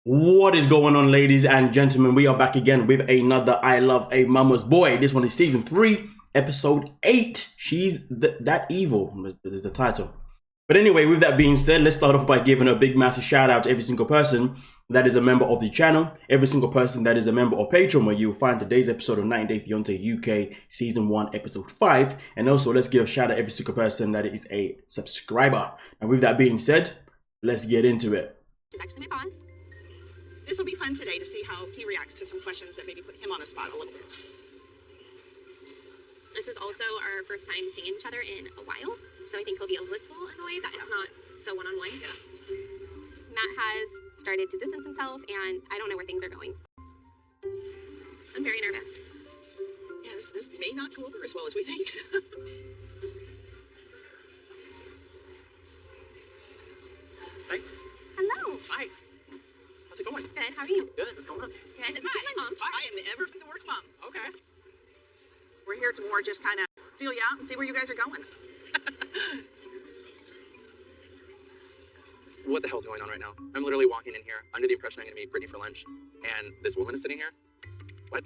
What is going on, ladies and gentlemen? We are back again with another I Love a Mama's Boy. This one is season 3, episode 8. She's that evil is the title. But anyway, with that being said, let's start off by giving a big massive shout out to every single person that is a member of the channel, every single person that is a member of Patreon, where you'll find today's episode of 90 Day Fiancé UK season 1 episode 5. And also let's give a shout out to every single person that is a subscriber. And with that being said, let's get into it. He's actually my boss. This will be fun today to see how he reacts to some questions that maybe put him on the spot a little bit. This is also our first time seeing each other in a while, so I think he'll be a little annoyed that it's not so one-on-one. Yeah. Matt has started to distance himself, and I don't know where things are going. I'm very nervous. Yeah, this may not go over as well as we think. Hi. Hello. Hi. How's it going? Good. How are you? Good. What's going on? Good. This is my mom. I am the ever from the work mom. Okay. We're here to more just kind of feel you out and see where you guys are going. What the hell's going on right now? I'm literally walking in here under the impression I'm going to meet Brittany for lunch, and this woman is sitting here. What?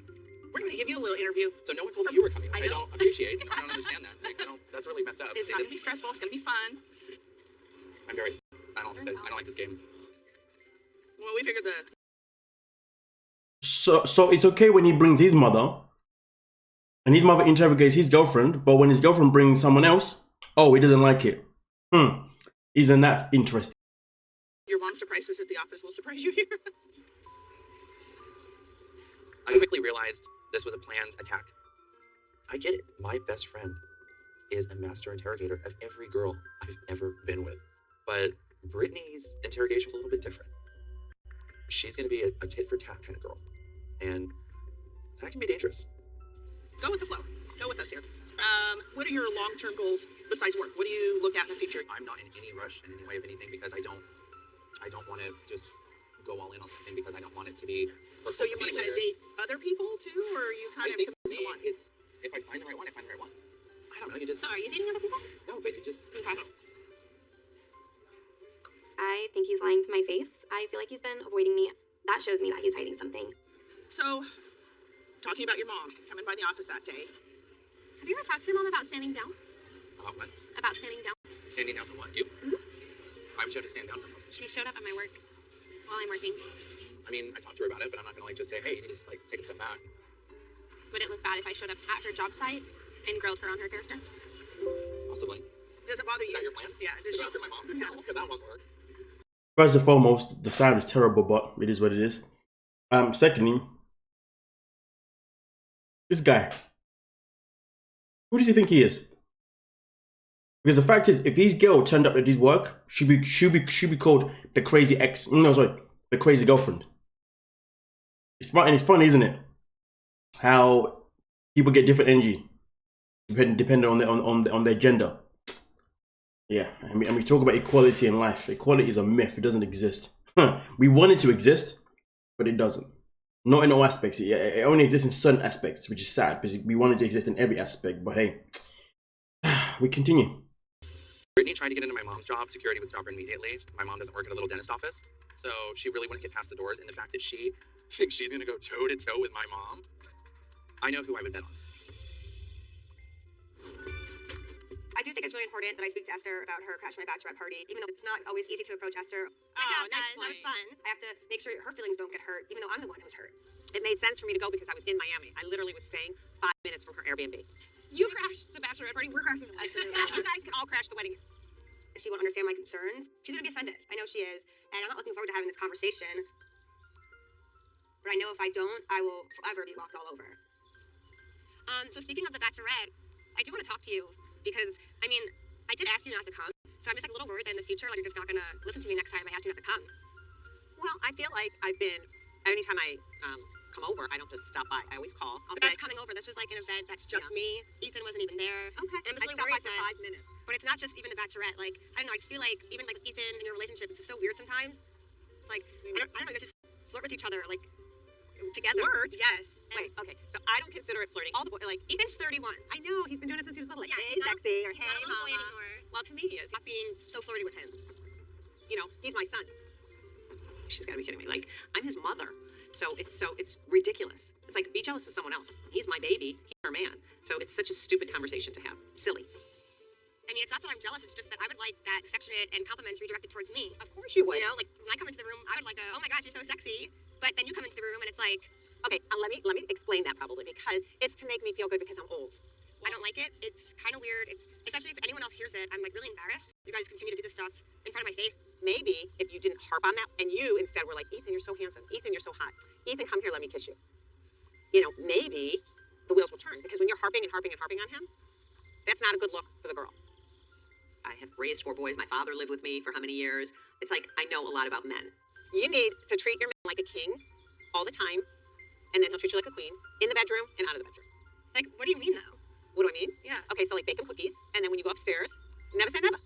We're going to give you a little interview. So no one told me you were coming. I I know. don't appreciate. I don't understand that. Like, that's really messed up. It's not going to be stressful. It's going to be fun. I'm very. I don't like this game. Well, we figured So it's okay when he brings his mother and his mother interrogates his girlfriend, but when his girlfriend brings someone else, oh, he doesn't like it. Isn't that interesting? your mom's surprises at the office will surprise you here. I quickly realized this was a planned attack. I get it. My best friend is a master interrogator of every girl I've ever been with. But Brittany's interrogation is a little bit different. She's going to be a tit-for-tat kind of girl. And that can be dangerous. Go with the flow. Go with us here. What are your long-term goals besides work? What do you look at in the future? I'm not in any rush in any way of anything because I don't want to just go all in on something because I don't want it to be. So you want to kind of date other people too, or are you kind of think committed to for me, one? it's if I find the right one, I find the right one. I don't know. You just So are you dating other people? no, but you just. Okay. I think he's lying to my face. I feel like he's been avoiding me. That shows me that he's hiding something. So, talking about your mom coming by the office that day. Have you ever talked to your mom about standing down? About what? About standing down? Standing down from what? You? Mhm. Why would you have to stand down from? She showed up at my work while I'm working. I mean, I talked to her about it, but I'm not gonna just say, hey, you need to just take a step back. Would it look bad if I showed up at her job site and grilled her on her character? Possibly. Does it bother Is you? that your plan? Yeah. Does To she? go after my mom? Yeah. No, that won't work. First and foremost, the sound is terrible, but it is what it is. Secondly, this guy, who does he think he is? Because the fact is, if his girl turned up at his work, she'd be called the crazy the crazy girlfriend. It's fun, and it's funny, isn't it? How people get different energy depending on their gender. Yeah, and we talk about equality in life. Equality is a myth. It doesn't exist. We want it to exist, but it doesn't. Not in all aspects. It only exists in certain aspects, which is sad because we want it to exist in every aspect. But hey, we continue. Brittany tried to get into my mom's job. Security would stop her immediately. My mom doesn't work at a little dentist office, so she really wouldn't get past the doors. And the fact that she thinks she's going to go toe-to-toe with my mom, I know who I would bet on. I do think it's really important that I speak to Esther about her Crash My Bachelorette party, even though it's not always easy to approach Esther. Good job, guys. That was fun. I have to make sure her feelings don't get hurt, even though I'm the one who's hurt. It made sense for me to go because I was in Miami. I literally was staying 5 minutes from her Airbnb. You crashed the bachelorette party. We're crashing the You guys can all crash the wedding. She won't understand my concerns. She's gonna be offended. I know she is, and I'm not looking forward to having this conversation. But I know if I don't, I will forever be walked all over. So speaking of the bachelorette, I do want to talk to you because, I mean, I did ask you not to come, so I'm just like a little worried that in the future, like you're just not gonna listen to me next time I ask you not to come. Well, I feel like anytime I come over, I don't just stop by. I always call. But that's coming over. This was like an event that's just me. Ethan wasn't even there. Okay. And I'm just I really stopped worried by for 5 minutes. But it's not just even the bachelorette. Like, I don't know, I just feel like even like Ethan in your relationship, it's just so weird sometimes. It's like, I don't know, you guys just flirt with each other, like, together. Flirt? Yes. And Wait, okay. So I don't consider it flirting. All the boys, like, Ethan's 31. I know he's been doing it since he was little. Like, Yeah, hey, he's not- sexy, or He's hey, not a little boy mama. anymore. Well, to me, he is. Not being so flirty with him. You know, he's my son. she's got to be kidding me. Like, I'm his mother. So it's ridiculous. It's like, be jealous of someone else. He's my baby. He's her man. So it's such a stupid conversation to have. Silly. I mean, it's not that I'm jealous. It's just that I would like that affectionate and compliments redirected towards me. Of course you would. You know, like when I come into the room, I would like, oh my gosh, you're so sexy. But then you come into the room and it's like, Okay, let me explain that probably because it's to make me feel good because I'm old. I don't like it. It's kind of weird. It's especially if anyone else hears it. I'm like really embarrassed. You guys continue to do this stuff in front of my face. Maybe if you didn't harp on that and you instead were like, Ethan, you're so handsome. Ethan, you're so hot. Ethan, come here, let me kiss you. You know, maybe the wheels will turn because when you're harping and harping and harping on him, that's not a good look for the girl. I have raised 4 boys. My father lived with me for how many years? It's like, I know a lot about men. You need to treat your man like a king all the time, and then he'll treat you like a queen in the bedroom and out of the bedroom. Like, what do you mean though? What do I mean? Yeah. Okay, so like bake him cookies, and then when you go upstairs, never say never.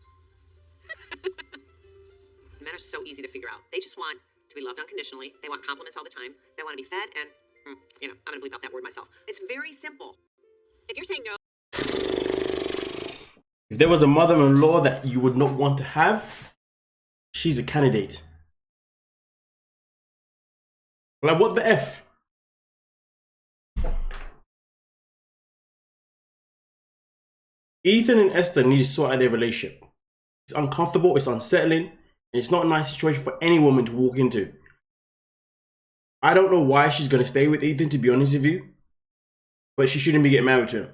Men are so easy to figure out. They just want to be loved unconditionally. They want compliments all the time. They want to be fed, and, you know, I'm going to bleep out that word myself. It's very simple. If you're saying no, If there was a mother-in-law that you would not want to have, she's a candidate. Like, what the F? Ethan and Esther need to sort out their relationship. It's uncomfortable, it's unsettling, and it's not a nice situation for any woman to walk into. I don't know why she's going to stay with Ethan, to be honest with you, but she shouldn't be getting married to him.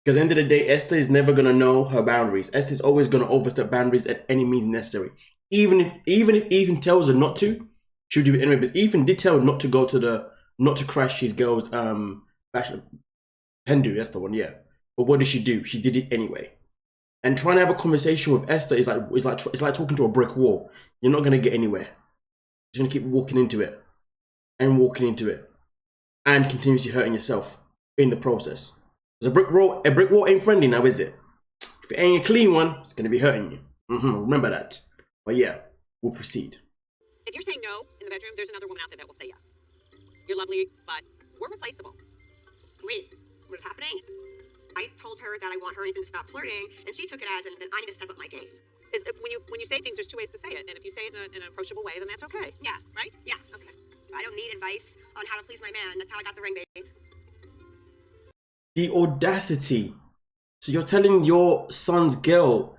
Because at the end of the day, Esther is never going to know her boundaries. Esther is always going to overstep boundaries at any means necessary. Even if Ethan tells her not to, she'll do it anyway. Because Ethan did tell her not to crash his girl's bachelor. Hindu, that's the one, yeah. But what did she do? She did it anyway. And trying to have a conversation with Esther is like talking to a brick wall. You're not going to get anywhere. You're going to keep walking into it and walking into it and continuously hurting yourself in the process. Because a brick wall ain't friendly now, is it? If it ain't a clean one, it's going to be hurting you. Remember that. But yeah, we'll proceed. if you're saying no in the bedroom, there's another woman out there that will say yes. You're lovely, but we're replaceable. Wait, what's happening? I told her that I want her even to stop flirting, and she took it as, and then I need to step up my game. When you say things, there's two ways to say it, and if you say it in an approachable way, then that's okay. Yeah. Right? Yes. Okay. I don't need advice on how to please my man. That's how I got the ring, baby. The audacity. So you're telling your son's girl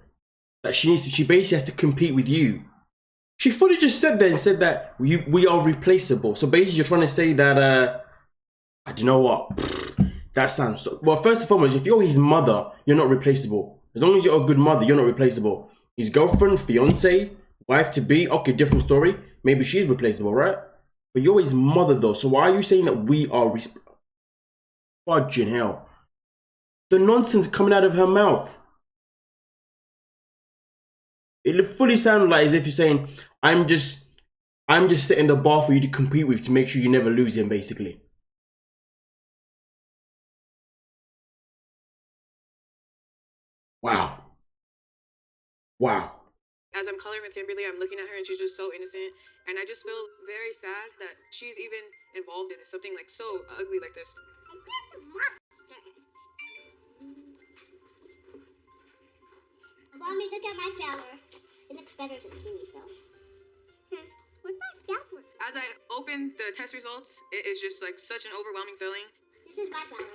that she basically has to compete with you. She fully just said that we are replaceable. So basically you're trying to say that, I don't know what. That sounds so, well, first and foremost, if you're his mother, you're not replaceable. As long as you're a good mother, you're not replaceable. His girlfriend, fiance, wife-to-be, okay, different story. Maybe she's replaceable, right? But you're his mother though, so why are you saying that we are fudging hell? The nonsense coming out of her mouth. It fully sounded like as if you're saying, I'm just setting the bar for you to compete with to make sure you never lose him, basically. Wow. Wow. As I'm coloring with Kimberly, I'm looking at her and she's just so innocent. And I just feel very sad that she's even involved in something like so ugly like this. Mommy, look at my flower. It looks better than Kiwi's flower. Where's my flower? As I open the test results, it is just like such an overwhelming feeling. This is my flower.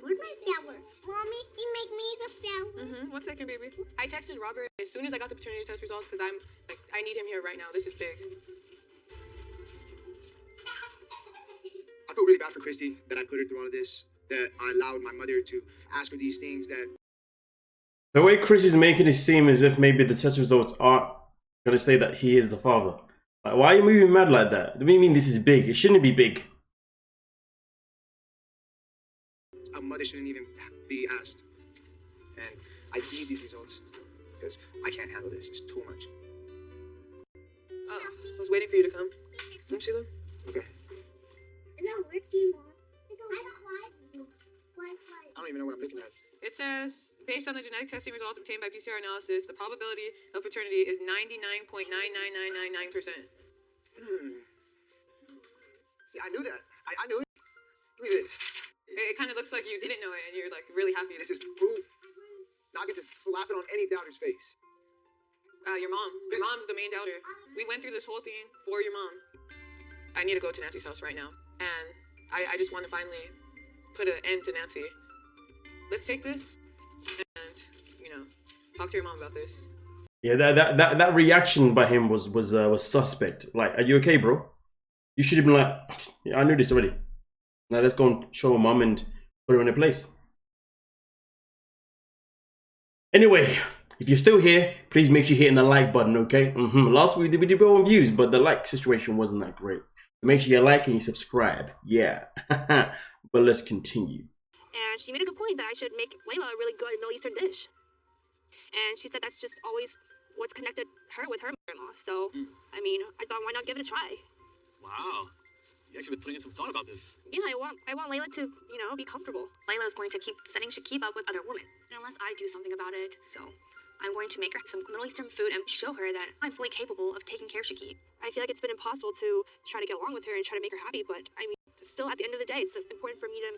Where's my flower? Mommy, you make me the flower. 1 second, baby. I texted Robert as soon as I got the paternity test results because I'm like, I need him here right now. This is big. I feel really bad for Christy that I put her through all of this, that I allowed my mother to ask her these things that... The way Chris is making it seem as if maybe the test results aren't going to say that he is the father. Like, why are you moving mad like that? What do you mean this is big? It shouldn't be big. A mother shouldn't even be asked. And I need these results because I can't handle this. It's too much. Oh, I was waiting for you to come. Sheila? Okay. I'm not working, Mom. I don't like you. Why? I don't even know what I'm looking at. It says, based on the genetic testing results obtained by PCR analysis, the probability of paternity is 99.99999%. See, I knew that. I knew it. Give me this. It kind of looks like you didn't know it and you're like really happy. This is proof. Now I get to slap it on any doubter's face. Your mom. Your mom's the main doubter. We went through this whole thing for your mom. I need to go to Nancy's house right now. And I just want to finally put an end to Nancy. Let's take this and, talk to your mom about this. Yeah, that reaction by him was suspect. Like, are you okay, bro? You should have been like, yeah, I knew this already. Now let's go and show my mom and put her in a place. Anyway, if you're still here, please make sure you're hitting the like button, okay? Last week we did go on views, but the like situation wasn't that great. So make sure you like and you subscribe. Yeah. But let's continue. And she made a good point that I should make Layla a really good Middle Eastern dish. And she said that's just always what's connected her with her mother-in-law. So, I mean, I thought, why not give it a try? Wow. You actually been putting in some thought about this. Yeah, I want Layla to, be comfortable. Layla is going to keep setting Shakib up with other women, unless I do something about it. So, I'm going to make her some Middle Eastern food and show her that I'm fully capable of taking care of Shakib. I feel like it's been impossible to try to get along with her and try to make her happy, but I mean, still at the end of the day, it's important for me to,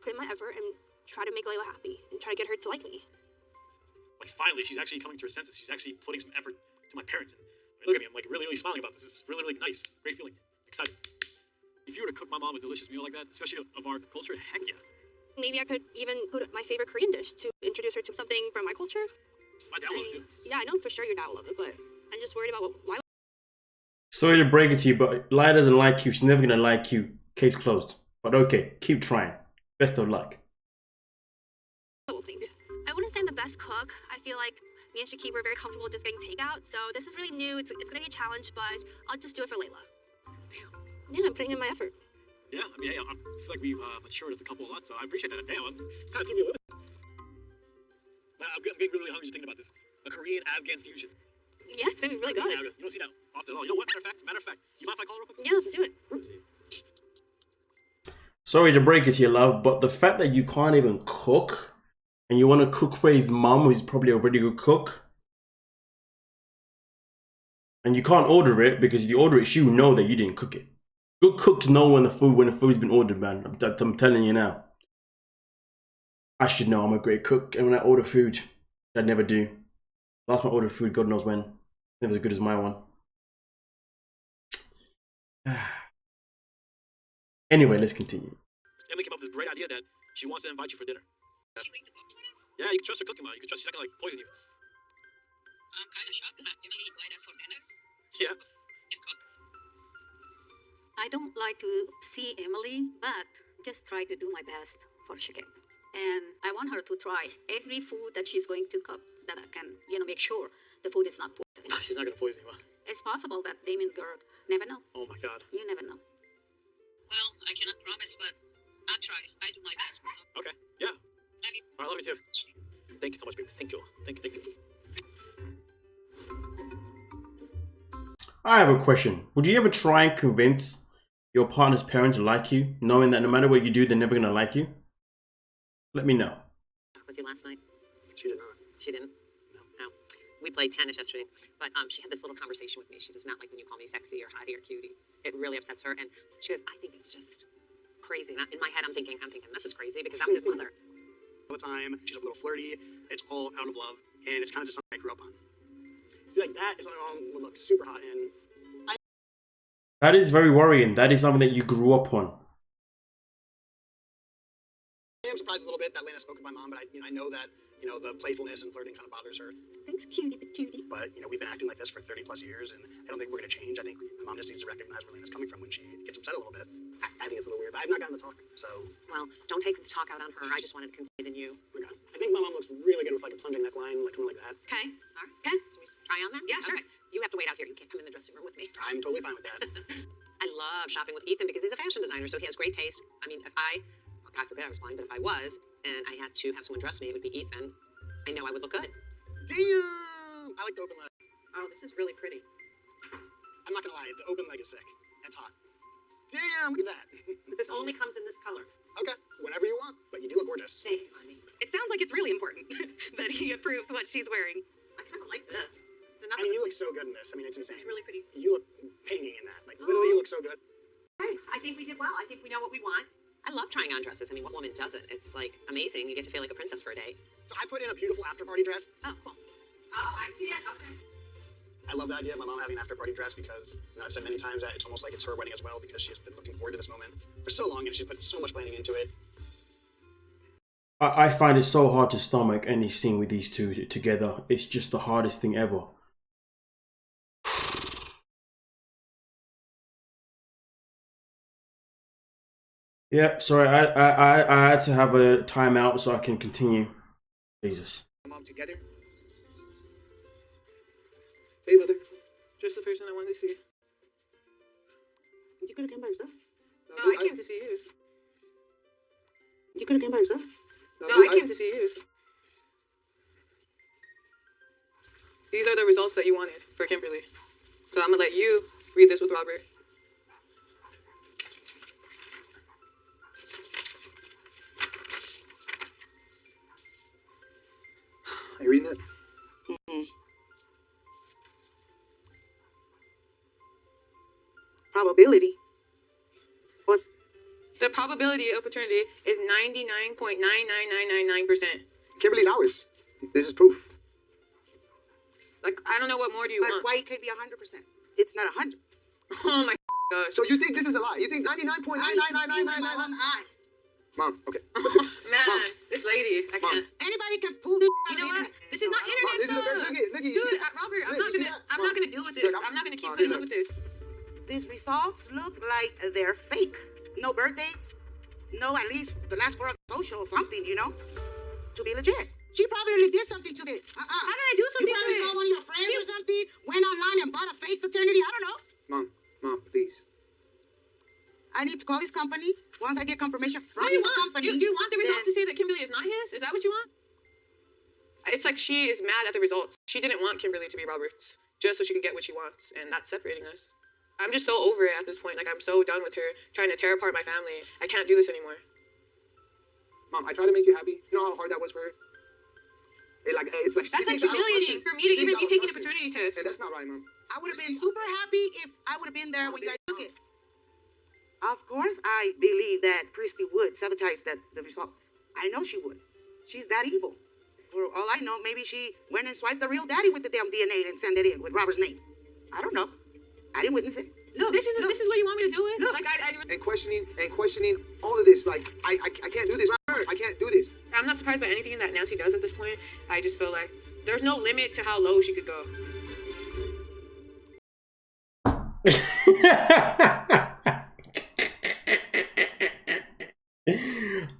put in my effort and try to make Layla happy and try to get her to like me. Like, finally, she's actually coming to her senses. She's actually putting some effort to my parents. And look at me, I'm like really, really smiling about this. This is really, really nice. Great feeling. Excited. If you were to cook my mom a delicious meal like that, especially of our culture, heck yeah. Maybe I could even put my favorite Korean dish to introduce her to something from my culture. My dad will love it too. Yeah, I know for sure your dad will love it, but I'm just worried about what Lila. Sorry to break it to you, but Lila doesn't like you. She's never gonna like you. Case closed. But okay, keep trying. Best of luck. will think. I wouldn't say I'm the best cook. I feel like me and Shakib were very comfortable just getting takeout, so this is really new. It's gonna be a challenge, but I'll just do it for Layla. Damn. Yeah, I'm putting in my effort. Yeah, I mean, I feel like we've matured as a couple a lot, so I appreciate that. Damn, kind of threw me a little bit. I'm getting really hungry thinking about this. A Korean-Afghan fusion. Yeah, it's gonna be really good. Yeah, you don't see that often at all. You know what? Matter of fact, you mind if I call her real quick? Yeah, let's do it. Sorry to break it to you, love, but the fact that you can't even cook and you want to cook for his mom, who's probably a really good cook, and you can't order it because if you order it, she will know that you didn't cook it. Good cooks know when the food's been ordered, man. I'm telling you now. I should know I'm a great cook, and when I order food, I never do. Last time I ordered food, God knows when. Never as good as my one. Anyway, let's continue. Emily came up with this great idea that she wants to invite you for dinner. Yeah, you can trust her cooking, man. You can trust she's not gonna like poison you. I'm kind of shocked that Emily invited us for dinner. Yeah. And cook. I don't like to see Emily, but just try to do my best for Shakib. And I want her to try every food that she's going to cook that I can, make sure the food is not poisoned. She's not gonna poison you, huh? It's possible that Damien Gerg never know. Oh my God. You never know. Well, I cannot promise, but I'll try. I do my best. Okay. Yeah. Love you. All right, love you too. Thank you so much, baby. Thank you. Thank you. I have a question. Would you ever try and convince your partner's parent to like you, knowing that no matter what you do, they're never gonna like you? Let me know. With you last night? She did not. She didn't? No. We played tennis yesterday, but she had this little conversation with me. She does not like when you call me sexy or hottie or cutie. It really upsets her, and she goes, I think it's just crazy. And in my head, I'm thinking, this is crazy because I'm his mother. All the time, she's a little flirty. It's all out of love, and it's kind of just something I grew up on. See, like that is something wrong would look super hot, and That is very worrying. That is something that you grew up on. I am surprised a little bit that Lena spoke with my mom, but I know that, the playfulness and flirting kind of bothers her. Thanks, cutie patootie. But, we've been acting like this for 30 plus years, and I don't think we're going to change. I think my mom just needs to recognize where Lena's coming from when she gets upset a little bit. I think it's a little weird, but I've not gotten the talk, so. Well, don't take the talk out on her. I just wanted to confide in you. Okay. I think my mom looks really good with like a plunging neckline, like something like that. Okay. All right. Okay. So we try on that? Yeah, sure. Okay. You have to wait out here. You can't come in the dressing room with me. I'm totally fine with that. I love shopping with Ethan because he's a fashion designer, so he has great taste. I mean, God forbid I was blind, but if I was, and I had to have someone dress me, it would be Ethan. I know I would look good. Damn! I like the open leg. Oh, this is really pretty. I'm not gonna lie, the open leg is sick. That's hot. Damn, look at that. This only comes in this color. Okay, whenever you want, but you do look gorgeous. Thank you, honey. It sounds like it's really important that he approves what she's wearing. I kind of like this. You look so good in this. It's insane. It's really pretty. You look painting in that. Like, literally, you look so good. Hey, I think we did well. I think we know what we want. I love trying on dresses. What woman doesn't? It's like amazing. You get to feel like a princess for a day. So I put in a beautiful after party dress. Oh, cool. Oh, I see it. Okay. I love the idea of my mom having an after party dress because, you know, I've said many times that it's almost like it's her wedding as well because she has been looking forward to this moment for so long and she's put so much planning into it. I find it so hard to stomach any scene with these two together. It's just the hardest thing ever. Yeah, sorry, I had to have a timeout so I can continue. Jesus. Mom together. Hey, mother. Just the person I wanted to see. You could have come by yourself. No, I came to see you. You could have come by yourself. No, I came to see you. These are the results that you wanted for Kimberly. So I'm gonna let you read this with Robert. Are you reading that? Mm-hmm. Probability. What? The probability of paternity is 99.99999%. Kimberly's ours. This is proof. Like, I don't know what more do you But want. why it could be 100%? It's not 100. Oh my gosh. So you think this is a lie? You think 99.9999999? eyes. Mom, okay. Man, Mom. this lady, I can't. Anybody can pull this. You know what? This is not Mom, internet this is a stuff. very, look at you Dude, see that? Robert, Look, you see that? I'm Mom. not gonna deal with this. Look, I'm not gonna keep Mom, putting look. up with this. These results look like they're fake. No birth dates. No, at least the last 4 of social or something, you know? To be legit. She probably did something to this. How did I do something You probably to it? called one of your friends or something, went online and bought a fake fraternity. I don't know. Mom, please. I need to call this company. Once I get confirmation from What do you the want? company. Do you want the results to say that Kimberly is not his? Is that what you want? It's like she is mad at the results. She didn't want Kimberly to be Robert's, just so she could get what she wants, and that's separating us. I'm just so over it at this point. Like, I'm so done with her trying to tear apart my family. I can't do this anymore. Mom, I tried to make you happy. You know how hard that was for her? It's like That's like humiliating for me to even be taking a paternity test. Hey, that's not right, Mom. I would have been super happy if I would have been there when you guys took it. Of course, I believe that Christy would sabotage the results. I know she would. She's that evil. For all I know, maybe she went and swiped the real daddy with the damn DNA and sent it in with Robert's name. I don't know. I didn't witness it. Look, this is what you want me to do it? Look. Like, And questioning all of this. Like, I can't do this. I can't do this. I'm not surprised by anything that Nancy does at this point. I just feel like there's no limit to how low she could go.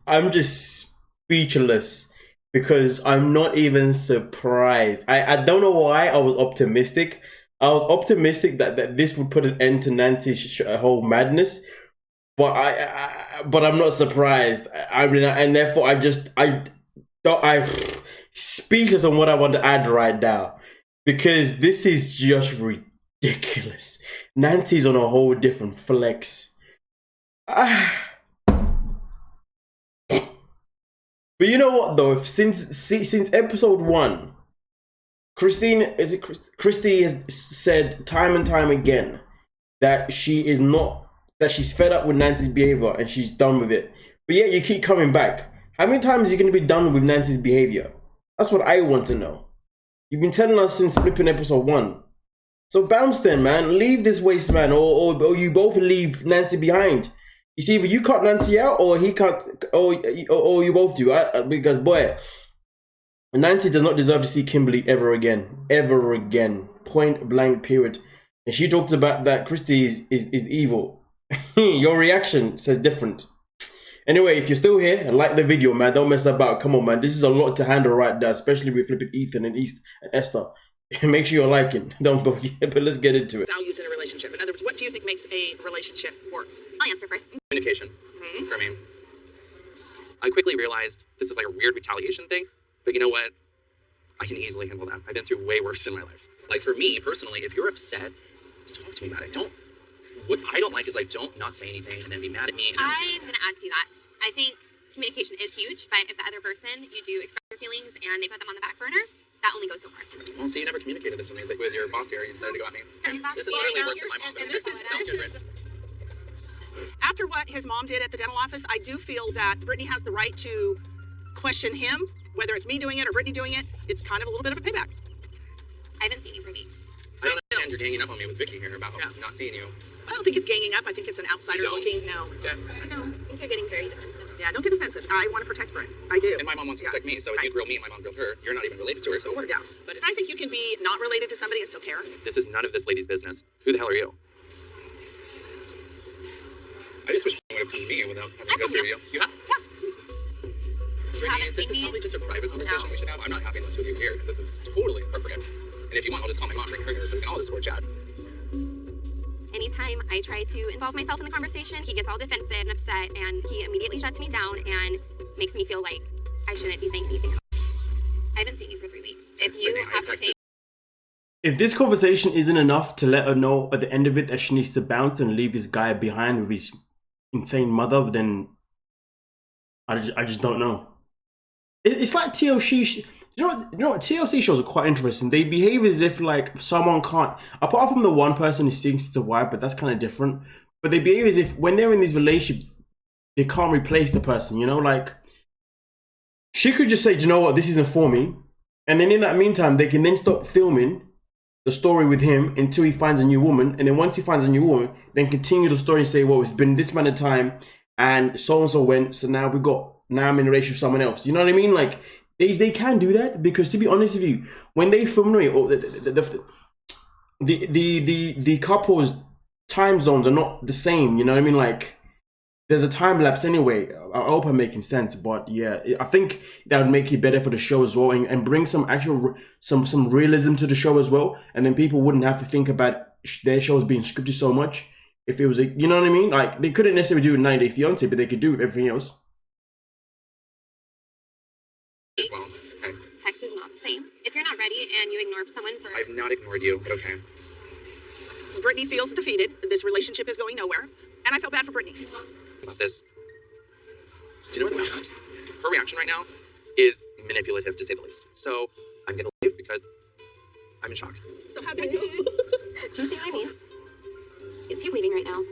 I'm just speechless because I'm not even surprised. I don't know why I was optimistic. I was optimistic that this would put an end to Nancy's whole madness, but I'm not surprised. I mean, and therefore I'm speechless on what I want to add right now because this is just ridiculous. Nancy's on a whole different flex. But you know what though? Since episode 1, Christy has said time and time again that she's fed up with Nancy's behavior and she's done with it. But yet you keep coming back. How many times are you going to be done with Nancy's behavior? That's what I want to know. You've been telling us since flipping episode 1. So bounce then, man. Leave this waste man, or you both leave Nancy behind. You see, either you cut Nancy out, or he cut, or you both do. Because boy, Nancy does not deserve to see Kimberly ever again. Point blank. Period. And she talks about that Christy is evil. Your reaction says different. Anyway, if you're still here, like the video, man. Don't mess about. Come on, man. This is a lot to handle right there, especially with flipping Ethan and East and Esther. Make sure you're liking. Don't forget. But let's get into it. Values in a relationship. In other words, what do you think makes a relationship work? I'll answer first. Communication for me. I quickly realized this is like a weird retaliation thing, but you know what? I can easily handle that. I've been through way worse in my life. Like for me personally, if you're upset, just talk to me about it. What I don't like is don't not say anything and then be mad at me. I'm going to add to that. I think communication is huge, but if the other person, you do express your feelings and they put them on the back burner, that only goes so far. Well, see, you never communicated this with me, with your boss here. You decided to go at me. This is literally worse than my mom. And this is after what his mom did at the dental office, I do feel that Brittany has the right to question him, whether it's me doing it or Brittany doing it. It's kind of a little bit of a payback. I haven't seen you for weeks. understand you're ganging up on me with Vicky here about not seeing you. I don't think it's ganging up. I think it's an outsider You don't? looking. No. Yeah. No. I think you're getting very defensive. Yeah, don't get defensive. I want to protect Brett. I do. And my mom wants to protect me, so if you grill me and my mom grilled her, you're not even related to her, so it works. Yeah. But I think you can be not related to somebody and still care. This is none of this lady's business. Who the hell are you? I just wish you would have come to me without having to go through you. You have? Brittany, this is probably just a private conversation we should have. I'm not having this with you here because this is totally inappropriate. And if you want, I'll just call my mom, bring her here, so we can all just score chat. Anytime I try to involve myself in the conversation, he gets all defensive and upset, and he immediately shuts me down and makes me feel like I shouldn't be saying anything. I haven't seen you for 3 weeks. If you have to take... If this conversation isn't enough to let her know at the end of it that she needs to bounce and leave this guy behind with his insane mother, then I just don't know. It's like TLC. You know what? TLC shows are quite interesting. They behave as if like someone can't, apart from the one person who sings to the wife, but that's kind of different. But they behave as if when they're in these relationships, they can't replace the person. You know, like she could just say, "Do you know what? This isn't for me," and then in that meantime, they can then stop filming the story with him until he finds a new woman, and then once he finds a new woman, then continue the story and say, "Well, it's been this amount of time, and so went, so now I'm in a relationship with someone else." You know what I mean? Like. They can do that because, to be honest with you, when they film the couple's time zones are not the same. You know what I mean? Like there's a time lapse anyway. I hope I'm making sense, but yeah, I think that would make it better for the show as well, and bring some actual some realism to the show as well. And then people wouldn't have to think about their shows being scripted so much. If it was you know what I mean? Like they couldn't necessarily do it in 90 Day Fiancé, but they could do it with everything else. As well. Okay. Text is not the same. If you're not ready and you ignore someone for... I've not ignored you, but okay. Brittany feels defeated. This relationship is going nowhere. And I feel bad for Brittany. About this. Do you know what happens? Her reaction right now is manipulative, to say the least. So I'm gonna leave because I'm in shock. So how'd that go? Do you see what I mean? Is he leaving right now?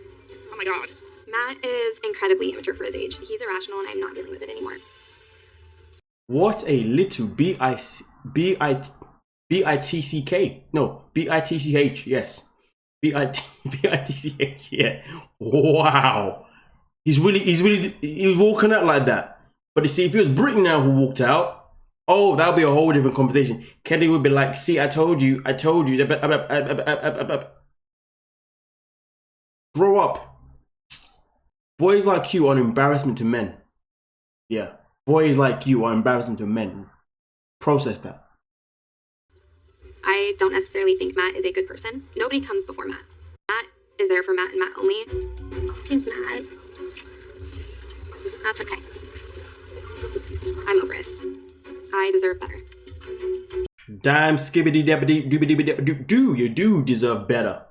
Oh my God. Matt is incredibly immature for his age. He's irrational and I'm not dealing with it anymore. What a little bitck. No, bitch. Yes, bitch. Yeah. Wow. He's walking out like that. But you see, if it was Brittany now who walked out, oh, that would be a whole different conversation. Kelly would be like, "See, I told you. Grow up. Boys like you are an embarrassment to men." Yeah. Boys like you are embarrassing to men. Process that. I don't necessarily think Matt is a good person. Nobody comes before Matt. Matt is there for Matt and Matt only. He's mad. That's okay. I'm over it. I deserve better. Damn skibbity dabbity doobity doo. You do deserve better.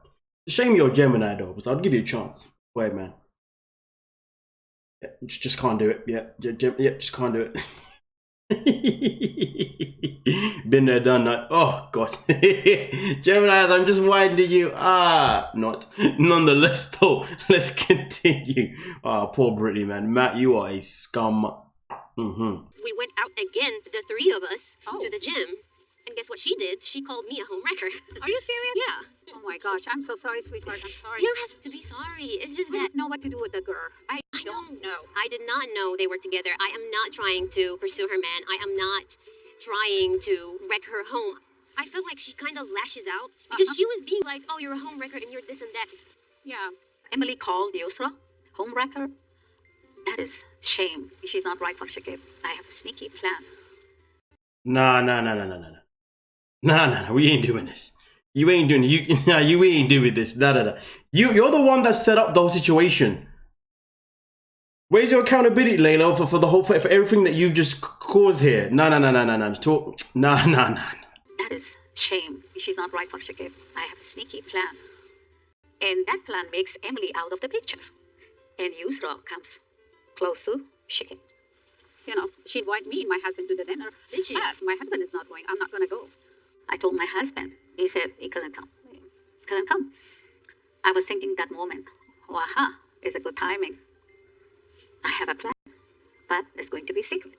Shame you're a Gemini though, so I'll give you a chance. Wait, man. Yeah, just can't do it. Yeah, just can't do it. Been there, done that. Oh God, Geminis, I'm just winding you. Not. Nonetheless, though, let's continue. Poor Brittany, man. Matt, you are a scum. We went out again, the three of us, to the gym. And guess what she did? She called me a homewrecker. Are you serious? Yeah. Oh my gosh, I'm so sorry, sweetheart. I'm sorry. You don't have to be sorry. It's just I that... didn't know what to do with the girl. I don't know. I did not know they were together. I am not trying to pursue her man. I am not trying to wreck her home. I feel like she kind of lashes out because she was being like, "Oh, you're a homewrecker and you're this and that." Yeah. Emily called Yusra homewrecker. That is shame. She's not right for Shakib. I have a sneaky plan. Nah. Nah, we ain't doing this. You ain't doing you ain't doing this. Nah. You're the one that set up the whole situation. Where's your accountability, Layla, for everything that you've just caused here? Nah. Nah. That is shame. She's not right for Shakib. I have a sneaky plan. And that plan makes Emily out of the picture. And Yusra comes close to Shakib. You know, she invited me and my husband to the dinner. Did she? But my husband is not going. I'm not going to go. I told my husband. He said he couldn't come. I was thinking that moment, waha, is a good timing. I have a plan, but it's going to be secret.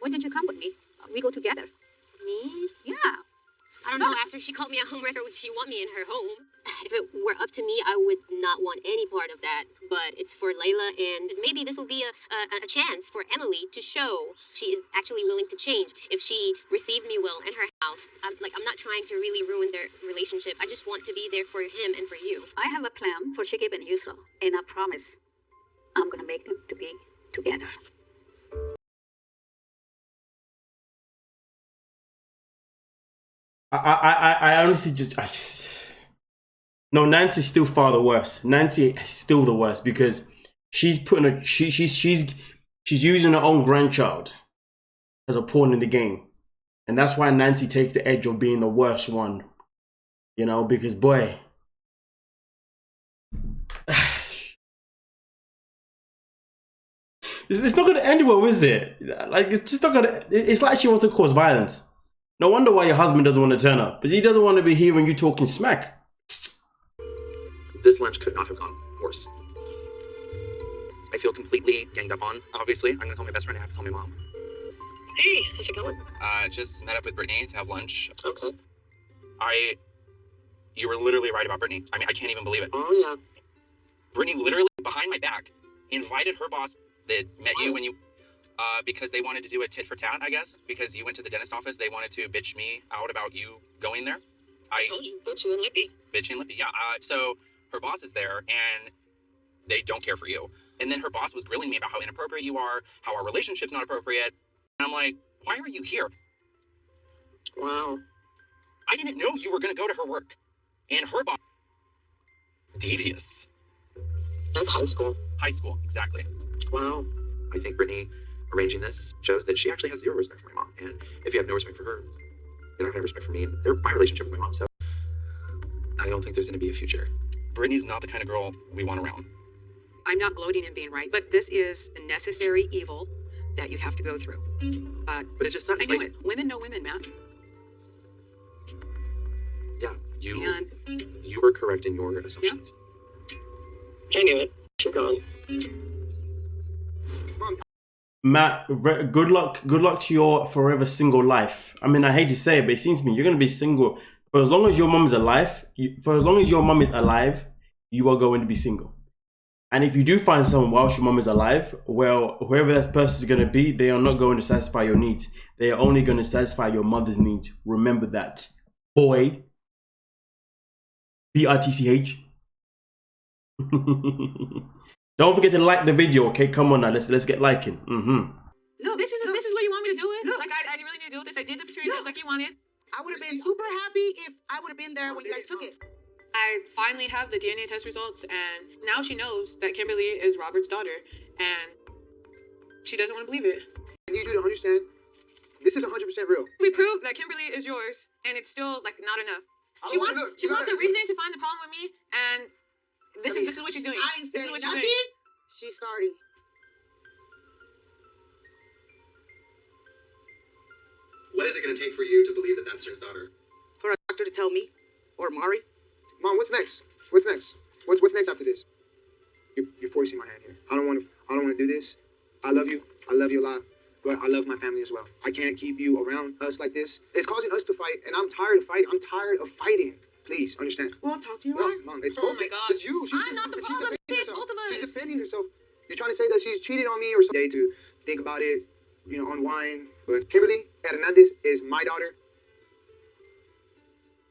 Why don't you come with me? We go together. Me? Yeah. I don't know, after she called me a homewrecker, would she want me in her home? If it were up to me, I would not want any part of that. But it's for Layla, and maybe this will be a chance for Emily to show she is actually willing to change. If she received me well in her house, I'm not trying to really ruin their relationship. I just want to be there for him and for you. I have a plan for Shakib and Yusra, and I promise I'm gonna make them to be together. I honestly no, Nancy's still far the worst. Nancy is still the worst because she's putting a she's using her own grandchild as a pawn in the game, and that's why Nancy takes the edge of being the worst one. You know, because boy, it's not gonna end well, is it? Like it's just not gonna. It's like she wants to cause violence. No wonder why your husband doesn't want to turn up, because he doesn't want to be hearing you talking smack. This lunch could not have gone worse. I feel completely ganged up on, obviously. I'm gonna call my best friend, I have to call my mom. Hey, how's it going? Just met up with Brittany to have lunch. Okay. You were literally right about Brittany. I mean, I can't even believe it. Oh, yeah. Brittany literally, behind my back, invited her boss that met you when you, because they wanted to do a tit for tat, I guess, because you went to the dentist office. They wanted to bitch me out about you going there. I told you, bitchy and lippy. Bitchy and lippy, yeah. So her boss is there, and they don't care for you. And then her boss was grilling me about how inappropriate you are, how our relationship's not appropriate. And I'm like, why are you here? Wow. I didn't know you were going to go to her work. And her boss, devious. That's high school. High school, exactly. Wow. I think Brittany arranging this shows that she actually has zero respect for my mom. And if you have no respect for her, you're not going to have respect for me and my relationship with my mom. So I don't think there's going to be a future. Brittany's not the kind of girl we want around. I'm not gloating in being right, but this is a necessary evil that you have to go through. But it just sounds I knew like... it. Women know women, Matt. Yeah, you were correct in your assumptions. I knew it. You're gone. Matt, good luck to your forever single life. I mean, I hate to say it, but it seems to me you're going to be single for as long as your mom is alive. For as long as your mom is alive, you are going to be single. And if you do find someone whilst your mom is alive, well, whoever that person is going to be, they are not going to satisfy your needs. They are only going to satisfy your mother's needs. Remember that, boy. BRTCH. Don't forget to like the video, okay? Come on now, let's get liking. No, this is what you want me to do it. Like I really need to do this. I did the paternity test like you wanted. I would have been super happy if I would have been there when you guys took it. I finally have the DNA test results, and now she knows that Kimberly is Robert's daughter, and she doesn't want to believe it. I need you to understand, this is 100% real. We proved that Kimberly is yours, and it's still like not enough. She wants a reason to find the problem with me, and this is what she's doing. I ain't saying nothing. She's starting. What is it going to take for you to believe that that's her daughter? For a doctor to tell me, or Mari. Mom, what's next? What's next? What's next after this? You're forcing my hand here. I don't want to do this. I love you a lot, but I love my family as well. I can't keep you around us like this. It's causing us to fight, and I'm tired of fighting. I'm tired of fighting. Please understand. Well, talk to your wife. Mom, it's oh my God. It's you. I'm not the problem. It's both of us. She's defending herself. You're trying to say that she's cheated on me or something to think about it, unwind. But Kimberly Hernandez is my daughter.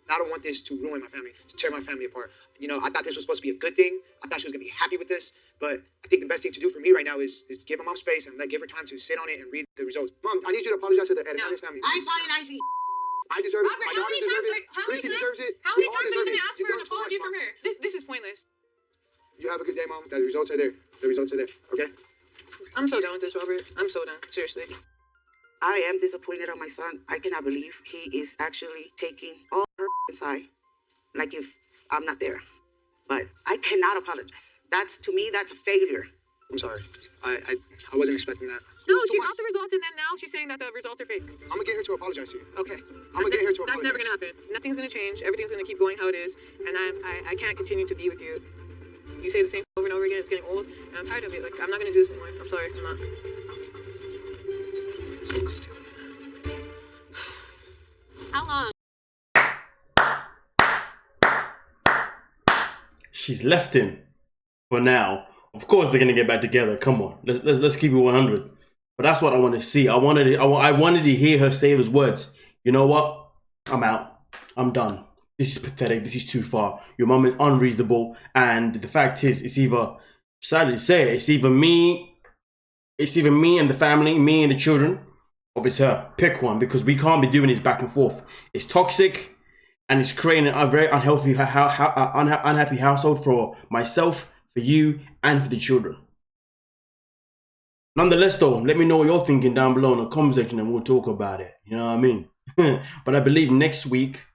I don't want this to ruin my family, to tear my family apart. I thought this was supposed to be a good thing. I thought she was going to be happy with this. But I think the best thing to do for me right now is give my mom space and give her time to sit on it and read the results. Mom, I need you to apologize to the Hernandez family. I'm apologizing. I deserve it. Robert, My daughter deserves it. Christy deserves it. How many times are you going to ask for an apology from her? This is pointless. You have a good day, Mom. The results are there. The results are there, okay? I'm so done with this, Robert. I'm so done. Seriously. I am disappointed on my son. I cannot believe he is actually taking all her side, like if I'm not there. But I cannot apologize. To me, that's a failure. I'm sorry. I wasn't expecting that. No, she got the results, and then now she's saying that the results are fake. I'm going to get her to apologize to you. Okay. I'm going to get her to apologize. That's never going to happen. Nothing's going to change. Everything's going to keep going how it is. And I can't continue to be with you. You say the same over and over again. It's getting old. And I'm tired of it. Like, I'm not going to do this anymore. I'm sorry. I'm not. How long? she's left him for now. Of course they're gonna get back together. Come on, let's keep it 100. But that's what I want to see. I wanted to hear her say those words. You know what? I'm out. I'm done. This is pathetic. This is too far. Your mum is unreasonable. And the fact is, it's either, sadly to say, it's either me and the family, me and the children, or it's her. Pick one, because we can't be doing this back and forth. It's toxic, and it's creating a very unhealthy, unhappy household for myself, for you, and for the children. Nonetheless, though, let me know what you're thinking down below in the comment section, and we'll talk about it. You know what I mean? But I believe next week,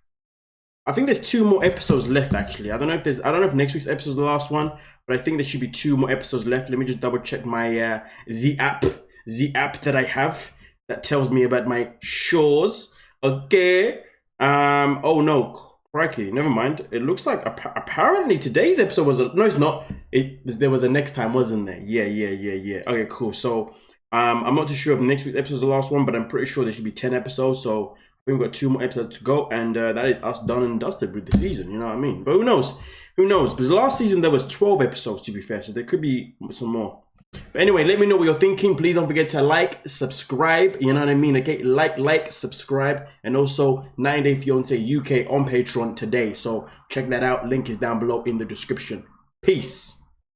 I think there's 2 more episodes left. Actually, I don't know if next week's episode is the last one, but I think there should be 2 more episodes left. Let me just double check my Z app that I have that tells me about my shows. Okay. Oh no. Crikey, never mind. It looks like apparently today's episode was no, it's not. There was a next time, wasn't there? Yeah. Okay, cool. So I'm not too sure if next week's episode is the last one, but I'm pretty sure there should be 10 episodes. So we've got 2 more episodes to go, and that is us done and dusted with the season. You know what I mean? But who knows? Who knows? Because last season there was 12 episodes, to be fair, so there could be some more. But anyway, let me know what you're thinking. Please don't forget to like, subscribe. You know what I mean? Okay, like, subscribe, and also 9 Day Fiance UK on Patreon today. So check that out. Link is down below in the description. Peace.